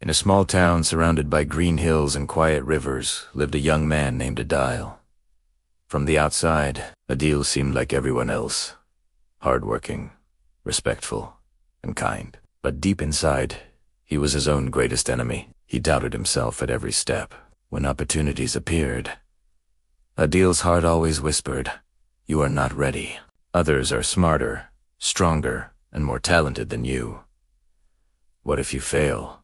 In a small town surrounded by green hills and quiet rivers lived a young man named Adeel. From the outside, Adeel seemed like everyone else, hardworking, respectful, and kind. But deep inside, he was his own greatest enemy. He doubted himself at every step. When opportunities appeared, Adeel's heart always whispered, "You are not ready. Others are smarter, stronger, and more talented than you. What if you fail?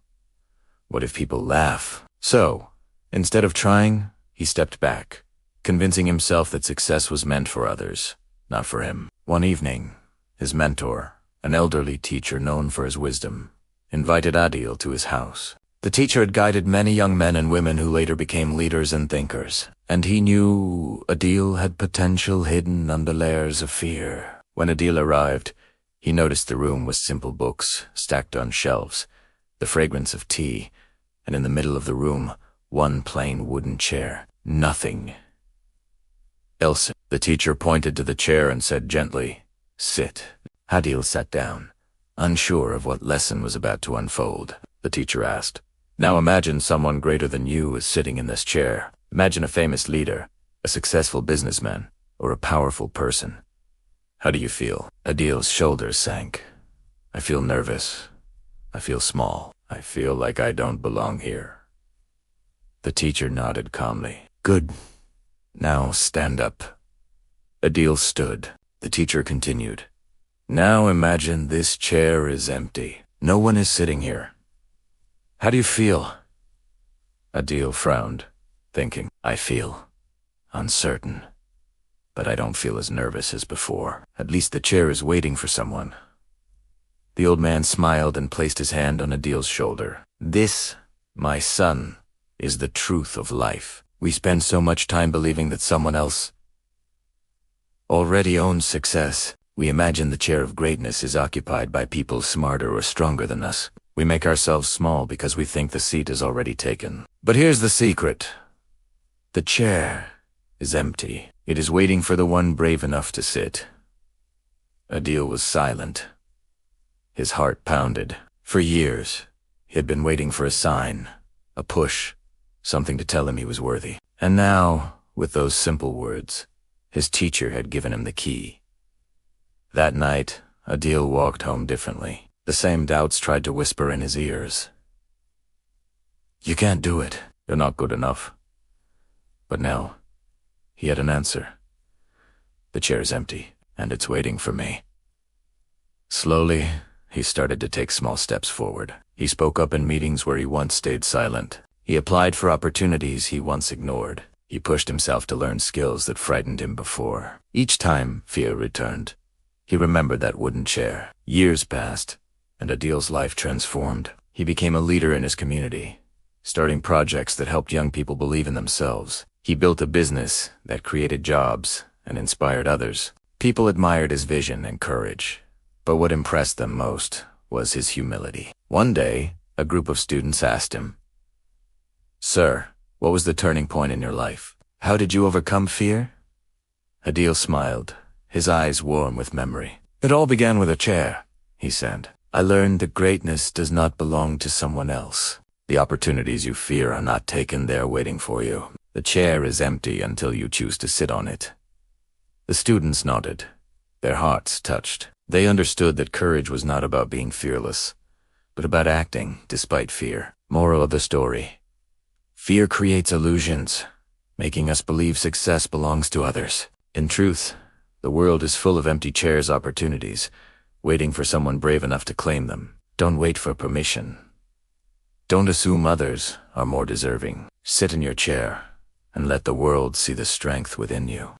What if people laugh?" So, instead of trying, he stepped back, convincing himself that success was meant for others, not for him. One evening, his mentor, an elderly teacher known for his wisdom, invited Adeel to his house. The teacher had guided many young men and women who later became leaders and thinkers, and he knew Adeel had potential hidden under layers of fear. When Adeel arrived, he noticed the room was simple books stacked on shelves, the fragrance of tea, and in the middle of the room, one plain wooden chair. Nothing else. The teacher pointed to the chair and said gently, "Sit." Adeel sat down, unsure of what lesson was about to unfold. The teacher asked, "Now imagine someone greater than you is sitting in this chair. Imagine a famous leader, a successful businessman, or a powerful person. How do you feel?" Adeel's shoulders sank. "I feel nervous. I feel small. I feel like I don't belong here." The teacher nodded calmly. "Good. Now stand up." Adeel stood. The teacher continued, "Now imagine this chair is empty. No one is sitting here. How do you feel?" Adeel frowned, thinking, "I feel uncertain, but I don't feel as nervous as before. At least the chair is waiting for someone." The old man smiled and placed his hand on Adeel's shoulder. "This, my son, is the truth of life. We spend so much time believing that someone else already owns success. We imagine the chair of greatness is occupied by people smarter or stronger than us. We make ourselves small because we think the seat is already taken. But here's the secret. The chair is empty. It is waiting for the one brave enough to sit." Adeel was silent. His heart pounded. For years, he had been waiting for a sign, a push, something to tell him he was worthy. And now, with those simple words, his teacher had given him the key. That night, Adeel walked home differently. The same doubts tried to whisper in his ears. "You can't do it. You're not good enough." But now, he had an answer. "The chair is empty, and it's waiting for me." Slowly, he started to take small steps forward. He spoke up in meetings where he once stayed silent. He applied for opportunities he once ignored. He pushed himself to learn skills that frightened him before. Each time, fear returned. He remembered that wooden chair. Years passed, and Adeel's life transformed. He became a leader in his community, starting projects that helped young people believe in themselves. He built a business that created jobs and inspired others. People admired his vision and courage, but what impressed them most was his humility. One day, a group of students asked him, "Sir, what was the turning point in your life? How did you overcome fear?" Adeel smiled, his eyes warm with memory. "It all began with a chair," he said. "I learned that greatness does not belong to someone else. The opportunities you fear are not taken there waiting for you. The chair is empty until you choose to sit on it." The students nodded, their hearts touched. They understood that courage was not about being fearless, but about acting despite fear. Moral of the story: fear creates illusions, making us believe success belongs to others. In truth, the world is full of empty chairs opportunities, waiting for someone brave enough to claim them. Don't wait for permission. Don't assume others are more deserving. Sit in your chair and let the world see the strength within you.